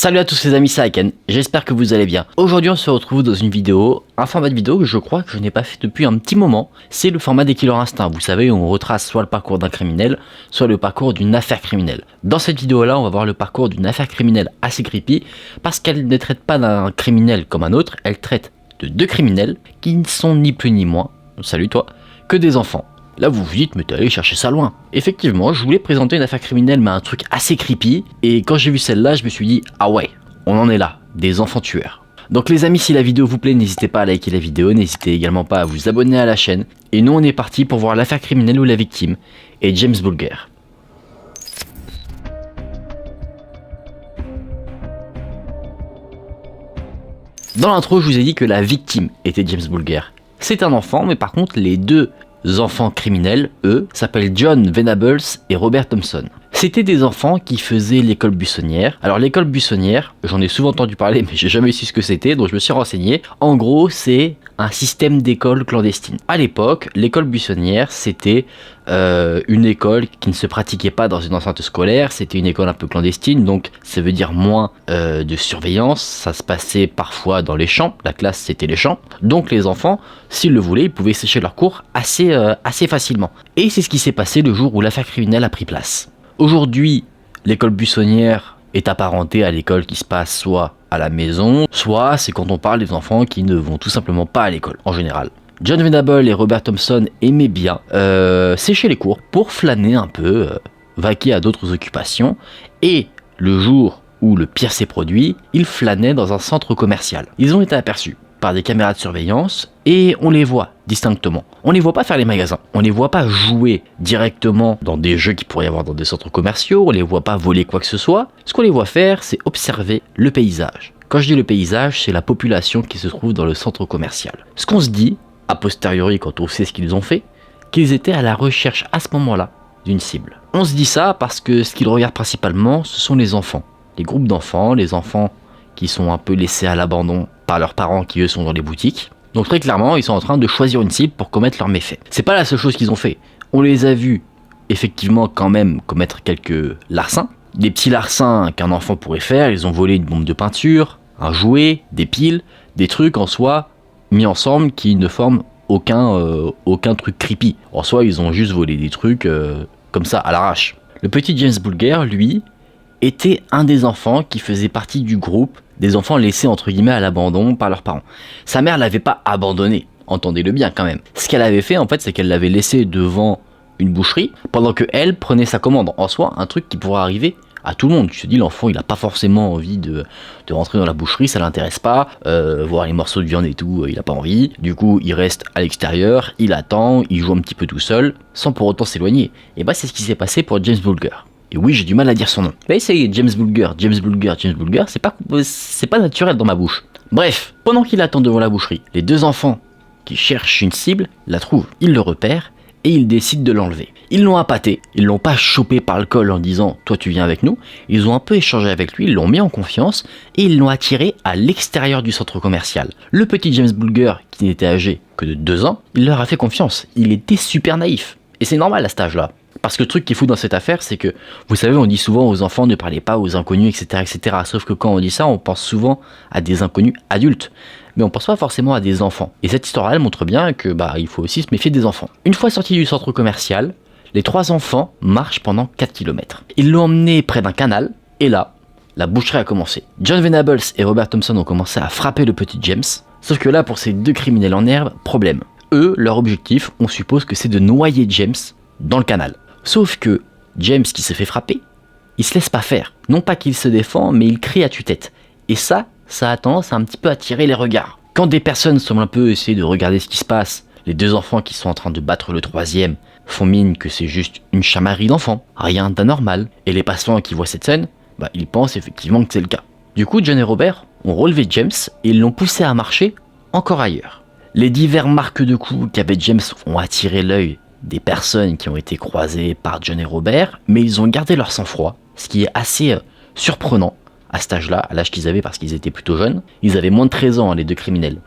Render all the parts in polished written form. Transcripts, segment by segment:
Salut à tous les amis, c'est Aiken, j'espère que vous allez bien. Aujourd'hui on se retrouve dans une vidéo, un format de vidéo que je crois que je n'ai pas fait depuis un petit moment. C'est le format des Killer Instinct, vous savez, où on retrace soit le parcours d'un criminel, soit le parcours d'une affaire criminelle. Dans cette vidéo là, on va voir le parcours d'une affaire criminelle assez creepy, parce qu'elle ne traite pas d'un criminel comme un autre, elle traite de deux criminels qui ne sont ni plus ni moins, salut toi, que des enfants. Là vous vous dites, mais t'es allé chercher ça loin. Effectivement, je voulais présenter une affaire criminelle, mais un truc assez creepy. Et quand j'ai vu celle-là, je me suis dit, ah ouais, on en est là, des enfants tueurs. Donc les amis, si la vidéo vous plaît, n'hésitez pas à liker la vidéo, n'hésitez également pas à vous abonner à la chaîne. Et nous on est parti pour voir l'affaire criminelle où la victime est James Bulger. Dans l'intro, je vous ai dit que la victime était James Bulger. C'est un enfant, mais par contre les deux enfants criminels, eux, s'appellent John Venables et Robert Thompson. C'était des enfants qui faisaient l'école buissonnière. Alors l'école buissonnière, j'en ai souvent entendu parler, mais j'ai jamais su ce que c'était, donc je me suis renseigné. En gros, c'est un système d'école clandestine. À l'époque, l'école buissonnière, c'était une école qui ne se pratiquait pas dans une enceinte scolaire, c'était une école un peu clandestine, donc ça veut dire moins de surveillance, ça se passait parfois dans les champs, la classe c'était les champs, donc les enfants, s'ils le voulaient, ils pouvaient sécher leurs cours assez facilement. Et c'est ce qui s'est passé le jour où l'affaire criminelle a pris place. Aujourd'hui, l'école buissonnière est apparentée à l'école qui se passe soit à la maison, soit c'est quand on parle des enfants qui ne vont tout simplement pas à l'école, en général. John Venable et Robert Thompson aimaient bien sécher les cours pour flâner un peu, vaquer à d'autres occupations, et le jour où le pire s'est produit, ils flânaient dans un centre commercial. Ils ont été aperçus par des caméras de surveillance et on les voit distinctement. On les voit pas faire les magasins, on les voit pas jouer directement dans des jeux qui pourraient y avoir dans des centres commerciaux, on les voit pas voler quoi que ce soit. Ce qu'on les voit faire, c'est observer le paysage. Quand je dis le paysage, c'est la population qui se trouve dans le centre commercial. Ce qu'on se dit, a posteriori quand on sait ce qu'ils ont fait, qu'ils étaient à la recherche à ce moment-là d'une cible. On se dit ça parce que ce qu'ils regardent principalement, ce sont les enfants. Les groupes d'enfants, les enfants qui sont un peu laissés à l'abandon par leurs parents qui eux sont dans les boutiques. Donc très clairement, ils sont en train de choisir une cible pour commettre leurs méfaits. C'est pas la seule chose qu'ils ont fait. On les a vus effectivement quand même commettre quelques larcins. Des petits larcins qu'un enfant pourrait faire. Ils ont volé une bombe de peinture, un jouet, des piles, des trucs en soi mis ensemble qui ne forment aucun truc creepy. En soi, ils ont juste volé des trucs comme ça à l'arrache. Le petit James Bulger, lui, était un des enfants qui faisait partie du groupe des enfants laissés entre guillemets à l'abandon par leurs parents. Sa mère l'avait pas abandonné, entendez-le bien quand même. Ce qu'elle avait fait en fait, c'est qu'elle l'avait laissé devant une boucherie pendant que elle prenait sa commande. En soi, un truc qui pourrait arriver à tout le monde. Tu te dis, l'enfant il a pas forcément envie de rentrer dans la boucherie, ça l'intéresse pas, voir les morceaux de viande et tout, il a pas envie. Du coup, il reste à l'extérieur, il attend, il joue un petit peu tout seul, sans pour autant s'éloigner. Et bah c'est ce qui s'est passé pour James Bulger. Et oui, j'ai du mal à dire son nom. Là, c'est James Bulger, c'est pas naturel dans ma bouche. Bref, pendant qu'il attend devant la boucherie, les deux enfants qui cherchent une cible la trouvent. Ils le repèrent et ils décident de l'enlever. Ils l'ont appâté, ils l'ont pas chopé par le col en disant « toi tu viens avec nous ». Ils ont un peu échangé avec lui, ils l'ont mis en confiance et ils l'ont attiré à l'extérieur du centre commercial. Le petit James Bulger, qui n'était âgé que de 2 ans, il leur a fait confiance. Il était super naïf. Et c'est normal à cet âge-là. Parce que le truc qui est fou dans cette affaire, c'est que, vous savez, on dit souvent aux enfants ne parlez pas aux inconnus, etc. Sauf que quand on dit ça, on pense souvent à des inconnus adultes. Mais on pense pas forcément à des enfants. Et cette histoire-là, elle montre bien que, il faut aussi se méfier des enfants. Une fois sortis du centre commercial, les 3 enfants marchent pendant 4 km. Ils l'ont emmené près d'un canal, et là, la boucherie a commencé. John Venables et Robert Thompson ont commencé à frapper le petit James. Sauf que là, pour ces deux criminels en herbe, problème. Eux, leur objectif, on suppose que c'est de noyer James dans le canal. Sauf que James qui se fait frapper, il se laisse pas faire. Non pas qu'il se défend, mais il crie à tue-tête. Et ça a tendance à un petit peu attirer les regards. Quand des personnes semblent un peu essayer de regarder ce qui se passe, les deux enfants qui sont en train de battre le troisième font mine que c'est juste une chamaillerie d'enfants, rien d'anormal. Et les passants qui voient cette scène, ils pensent effectivement que c'est le cas. Du coup, John et Robert ont relevé James et l'ont poussé à marcher encore ailleurs. Les divers marques de coups qu'avait James ont attiré l'œil des personnes qui ont été croisées par John et Robert, mais ils ont gardé leur sang-froid, ce qui est assez surprenant à cet âge-là, à l'âge qu'ils avaient parce qu'ils étaient plutôt jeunes. Ils avaient moins de 13 ans, les deux criminels.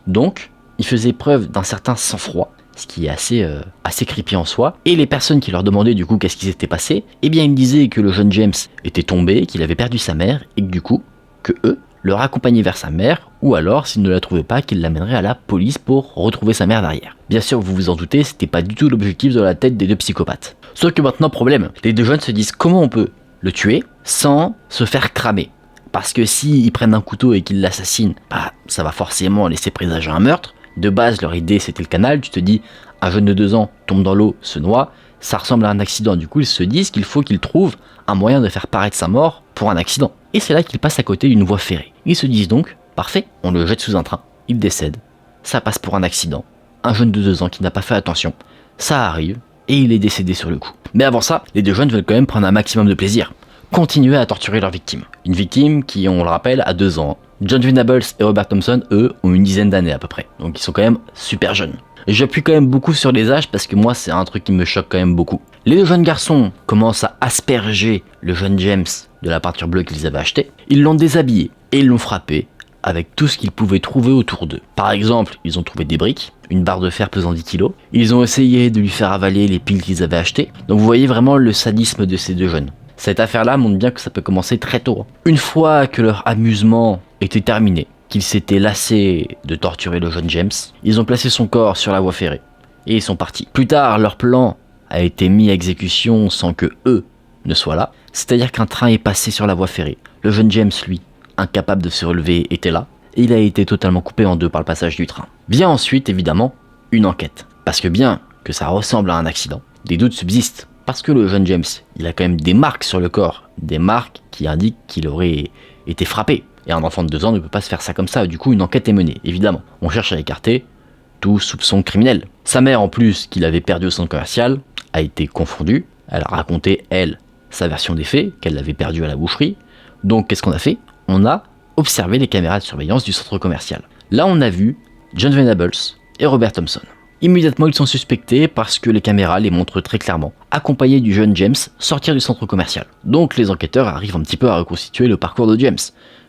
Donc, ils faisaient preuve d'un certain sang-froid, ce qui est assez creepy en soi. Et les personnes qui leur demandaient du coup qu'est-ce qui s'était passé, eh bien ils disaient que le jeune James était tombé, qu'il avait perdu sa mère, et que du coup, que eux le raccompagnaient vers sa mère, ou alors, s'il ne la trouvait pas, qu'il l'amènerait à la police pour retrouver sa mère derrière. Bien sûr, vous vous en doutez, c'était pas du tout l'objectif de la tête des deux psychopathes. Sauf que maintenant, problème, les deux jeunes se disent comment on peut le tuer sans se faire cramer. Parce que s'ils prennent un couteau et qu'ils l'assassinent, bah, ça va forcément laisser présager un meurtre. De base, leur idée c'était le canal, tu te dis, un jeune de 2 ans tombe dans l'eau, se noie, ça ressemble à un accident. Du coup, ils se disent qu'il faut qu'ils trouvent un moyen de faire paraître sa mort pour un accident. Et c'est là qu'ils passent à côté d'une voie ferrée. Ils se disent donc, parfait, on le jette sous un train, il décède, ça passe pour un accident. Un jeune de 2 ans qui n'a pas fait attention, ça arrive, et il est décédé sur le coup. Mais avant ça, les deux jeunes veulent quand même prendre un maximum de plaisir. Continuer à torturer leur victime. Une victime qui, on le rappelle, a 2 ans. John Venables et Robert Thompson, eux, ont une dizaine d'années à peu près. Donc ils sont quand même super jeunes. J'appuie quand même beaucoup sur les âges parce que moi c'est un truc qui me choque quand même beaucoup. Les deux jeunes garçons commencent à asperger le jeune James de la peinture bleue qu'ils avaient achetée. Ils l'ont déshabillé et ils l'ont frappé avec tout ce qu'ils pouvaient trouver autour d'eux. Par exemple, ils ont trouvé des briques, une barre de fer pesant 10 kg. Ils ont essayé de lui faire avaler les piles qu'ils avaient achetées. Donc vous voyez vraiment le sadisme de ces deux jeunes. Cette affaire-là montre bien que ça peut commencer très tôt. Une fois que leur amusement était terminé, qu'ils s'étaient lassés de torturer le jeune James, ils ont placé son corps sur la voie ferrée et ils sont partis. Plus tard, leur plan a été mis à exécution sans que eux ne soient là, c'est-à-dire qu'un train est passé sur la voie ferrée. Le jeune James, lui, incapable de se relever, était là et il a été totalement coupé en deux par le passage du train. Vient ensuite, évidemment, une enquête. Parce que bien que ça ressemble à un accident, des doutes subsistent. Parce que le jeune James, il a quand même des marques sur le corps, des marques qui indiquent qu'il aurait été frappé. Et un enfant de 2 ans ne peut pas se faire ça comme ça, du coup une enquête est menée, évidemment. On cherche à écarter tout soupçon criminel. Sa mère en plus, qu'il avait perdu au centre commercial, a été confondue. Elle a raconté, elle, sa version des faits, qu'elle l'avait perdu à la boucherie. Donc qu'est-ce qu'on a fait? On a observé les caméras de surveillance du centre commercial. Là on a vu John Venables et Robert Thompson. Immédiatement ils sont suspectés parce que les caméras les montrent très clairement, accompagnés du jeune James sortir du centre commercial. Donc les enquêteurs arrivent un petit peu à reconstituer le parcours de James.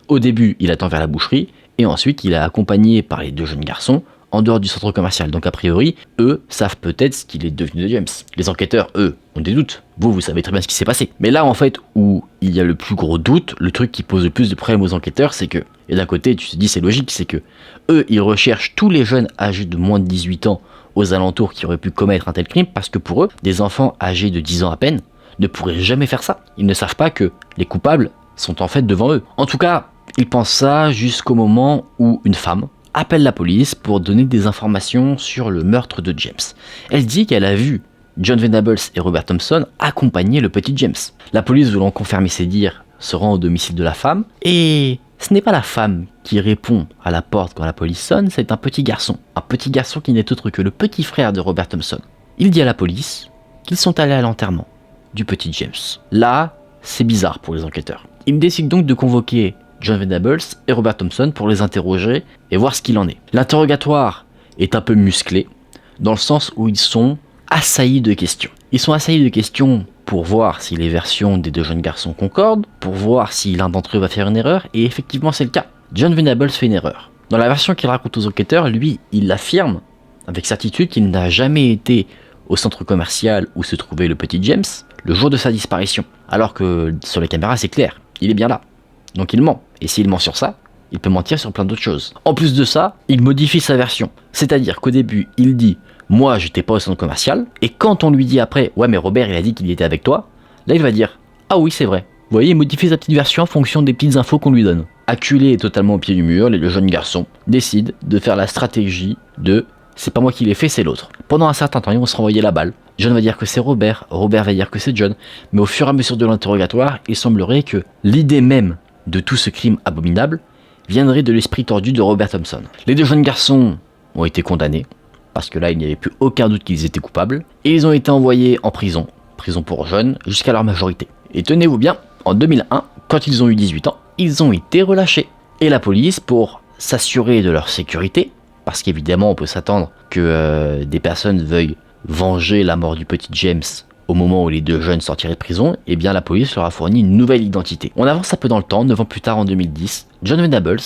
Au début, il attend vers la boucherie, et ensuite il est accompagné par les deux jeunes garçons en dehors du centre commercial. Donc a priori, eux savent peut-être ce qu'il est devenu de James. Les enquêteurs, eux, ont des doutes. Vous savez très bien ce qui s'est passé. Mais là, en fait, où il y a le plus gros doute, le truc qui pose le plus de problèmes aux enquêteurs, c'est que, et d'un côté, tu te dis c'est logique, c'est que eux, ils recherchent tous les jeunes âgés de moins de 18 ans aux alentours qui auraient pu commettre un tel crime, parce que pour eux, des enfants âgés de 10 ans à peine ne pourraient jamais faire ça. Ils ne savent pas que les coupables sont en fait devant eux. En tout cas, ils pensent ça jusqu'au moment où une femme appelle la police pour donner des informations sur le meurtre de James. Elle dit qu'elle a vu John Venables et Robert Thompson accompagner le petit James. La police, voulant confirmer ses dires, se rend au domicile de la femme, et ce n'est pas la femme qui répond à la porte quand la police sonne, c'est un petit garçon. Un petit garçon qui n'est autre que le petit frère de Robert Thompson. Il dit à la police qu'ils sont allés à l'enterrement du petit James. Là, c'est bizarre pour les enquêteurs. Ils décident donc de convoquer John Venables et Robert Thompson pour les interroger et voir ce qu'il en est. L'interrogatoire est un peu musclé, dans le sens où ils sont assaillis de questions. Ils sont assaillis de questions pour voir si les versions des deux jeunes garçons concordent, pour voir si l'un d'entre eux va faire une erreur, et effectivement c'est le cas. John Venables fait une erreur. Dans la version qu'il raconte aux enquêteurs, lui, il affirme avec certitude qu'il n'a jamais été au centre commercial où se trouvait le petit James le jour de sa disparition. Alors que sur les caméras c'est clair, il est bien là. Donc il ment. Et s'il ment sur ça, il peut mentir sur plein d'autres choses. En plus de ça, il modifie sa version. C'est-à-dire qu'au début, il dit « Moi, j'étais pas au centre commercial ». Et quand on lui dit après « Ouais, mais Robert, il a dit qu'il était avec toi », là, il va dire « Ah oui, c'est vrai ». Vous voyez, il modifie sa petite version en fonction des petites infos qu'on lui donne. Acculé et totalement au pied du mur, le jeune garçon décide de faire la stratégie de « C'est pas moi qui l'ai fait, c'est l'autre ». Pendant un certain temps, ils vont se renvoyer la balle. John va dire que c'est Robert, Robert va dire que c'est John. Mais au fur et à mesure de l'interrogatoire, il semblerait que l'idée même de tout ce crime abominable viendrait de l'esprit tordu de Robert Thompson. Les deux jeunes garçons ont été condamnés, parce que là il n'y avait plus aucun doute qu'ils étaient coupables, et ils ont été envoyés en prison pour jeunes, jusqu'à leur majorité. Et tenez-vous bien, en 2001, quand ils ont eu 18 ans, ils ont été relâchés. Et la police, pour s'assurer de leur sécurité, parce qu'évidemment on peut s'attendre que des personnes veuillent venger la mort du petit James au moment où les deux jeunes sortiraient de prison, eh bien la police leur a fourni une nouvelle identité. On avance un peu dans le temps, 9 ans plus tard en 2010, John Venables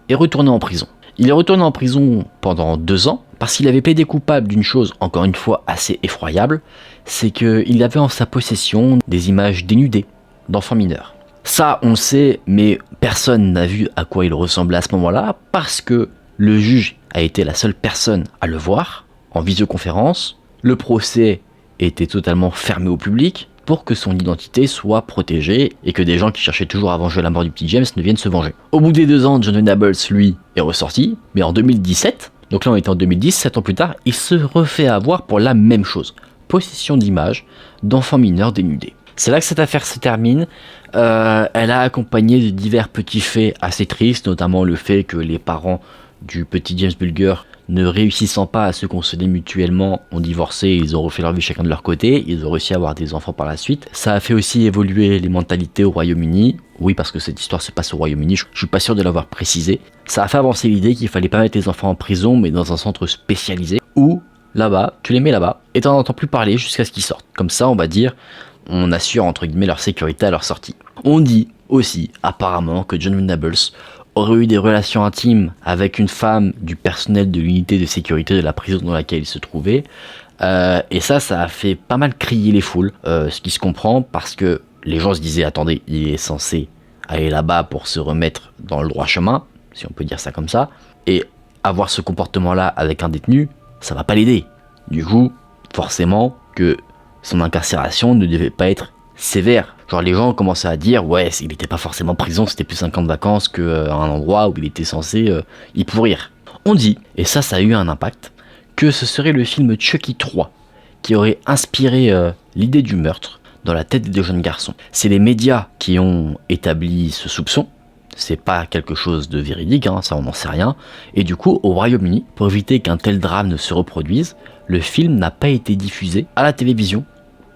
est retourné en prison. Il est retourné en prison pendant 2 ans parce qu'il avait plaidé coupable d'une chose, encore une fois assez effroyable, c'est qu'il avait en sa possession des images dénudées d'enfants mineurs. Ça, on le sait, mais personne n'a vu à quoi il ressemblait à ce moment-là, parce que le juge a été la seule personne à le voir, en visioconférence. Le procès était totalement fermé au public, pour que son identité soit protégée, et que des gens qui cherchaient toujours à venger la mort du petit James ne viennent se venger. Au bout des 2 ans, John Venables, lui, est ressorti, mais en 2017, donc là on était en 2010, 7 ans plus tard, il se refait avoir pour la même chose. Possession d'images d'enfants mineurs dénudés. C'est là que cette affaire se termine. Elle a accompagné de divers petits faits assez tristes, notamment le fait que les parents du petit James Bulger, ne réussissant pas à se consoler mutuellement, ont divorcé, ils ont refait leur vie chacun de leur côté, ils ont réussi à avoir des enfants par la suite. Ça a fait aussi évoluer les mentalités au Royaume-Uni. Oui, parce que cette histoire se passe au Royaume-Uni, je suis pas sûr de l'avoir précisé. Ça a fait avancer l'idée qu'il fallait pas mettre les enfants en prison, mais dans un centre spécialisé, où, là-bas, tu les mets là-bas, et t'en entends plus parler jusqu'à ce qu'ils sortent. Comme ça, on va dire, on assure entre guillemets leur sécurité à leur sortie. On dit aussi, apparemment, que John Venables aurait eu des relations intimes avec une femme du personnel de l'unité de sécurité de la prison dans laquelle il se trouvait. Et ça a fait pas mal crier les foules, ce qui se comprend parce que les gens se disaient, attendez, il est censé aller là-bas pour se remettre dans le droit chemin, si on peut dire ça comme ça, et avoir ce comportement-là avec un détenu, ça va pas l'aider. Du coup, forcément que son incarcération ne devait pas être sévère. Genre les gens commençaient à dire ouais, il n'était pas forcément en prison, c'était plus un camp de vacances qu'un endroit où il était censé y pourrir. On dit, et ça a eu un impact, que ce serait le film Chucky 3 qui aurait inspiré l'idée du meurtre dans la tête des 2 jeunes garçons. C'est les médias qui ont établi ce soupçon, c'est pas quelque chose de véridique, hein, ça on n'en sait rien, et du coup au Royaume-Uni, pour éviter qu'un tel drame ne se reproduise, le film n'a pas été diffusé à la télévision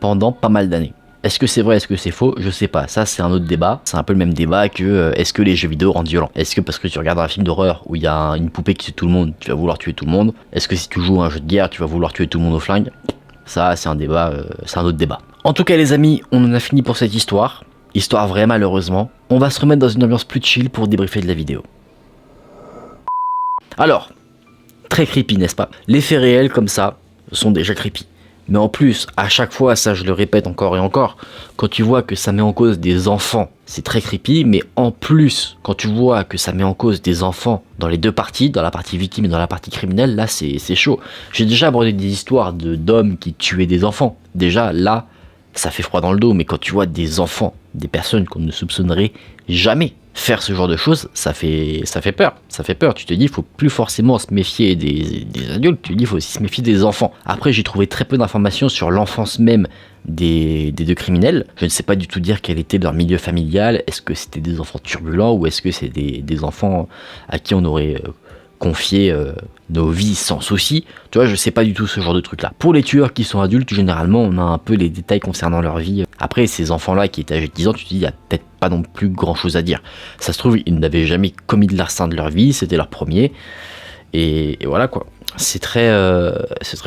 pendant pas mal d'années. Est-ce que c'est vrai, est-ce que c'est faux? Je sais pas, ça c'est un autre débat. C'est un peu le même débat que est-ce que les jeux vidéo rendent violents? Est-ce que parce que tu regardes un film d'horreur où il y a une poupée qui tue tout le monde, tu vas vouloir tuer tout le monde? Est-ce que si tu joues à un jeu de guerre, tu vas vouloir tuer tout le monde au flingue? Ça c'est un débat, c'est un autre débat. En tout cas les amis, on en a fini pour cette histoire. Histoire vraie malheureusement. On va se remettre dans une ambiance plus chill pour débriefer de la vidéo. Alors, très creepy n'est-ce pas? Les faits réels comme ça sont déjà creepy. Mais en plus, à chaque fois, ça je le répète encore et encore, quand tu vois que ça met en cause des enfants, c'est très creepy, mais en plus, quand tu vois que ça met en cause des enfants dans les 2 parties, dans la partie victime et dans la partie criminelle, là c'est chaud. J'ai déjà abordé des histoires d'hommes qui tuaient des enfants. Déjà, là, ça fait froid dans le dos, mais quand tu vois des enfants, des personnes qu'on ne soupçonnerait jamais faire ce genre de choses, ça fait peur. Ça fait peur. Tu te dis, il faut plus forcément se méfier des adultes, tu te dis, il faut aussi se méfier des enfants. Après, j'ai trouvé très peu d'informations sur l'enfance même des 2 criminels. Je ne sais pas du tout dire quel était leur milieu familial. Est-ce que c'était des enfants turbulents ou est-ce que c'est des enfants à qui on aurait confié nos vies sans souci? Tu vois, je sais pas du tout ce genre de truc là. Pour les tueurs qui sont adultes, généralement on a un peu les détails concernant leur vie. Après ces enfants là qui étaient âgés de 10 ans, tu te dis il y a peut-être pas non plus grand chose à dire. Ça se trouve ils n'avaient jamais commis de larcin de leur vie, c'était leur premier. Et voilà quoi. C'est très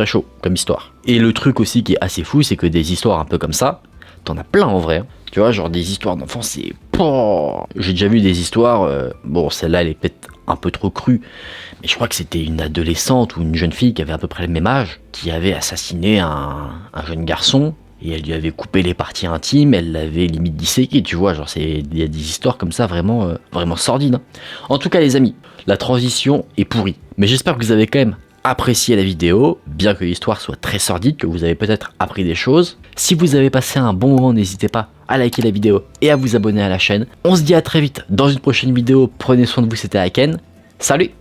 chaud comme histoire. Et le truc aussi qui est assez fou, c'est que des histoires un peu comme ça, t'en as plein en vrai. Hein. Tu vois, genre des histoires d'enfants, c'est... J'ai déjà vu des histoires, bon celle-là elle est peut-être un peu trop crue, mais je crois que c'était une adolescente ou une jeune fille qui avait à peu près le même âge, qui avait assassiné un jeune garçon, et elle lui avait coupé les parties intimes, elle l'avait limite disséqué, tu vois, genre il y a des histoires comme ça vraiment, vraiment sordides. Hein. En tout cas les amis, la transition est pourrie, mais j'espère que vous avez quand même apprécié la vidéo, bien que l'histoire soit très sordide, que vous avez peut-être appris des choses. Si vous avez passé un bon moment, n'hésitez pas à liker la vidéo et à vous abonner à la chaîne. On se dit à très vite dans une prochaine vidéo, prenez soin de vous, c'était Aken, salut!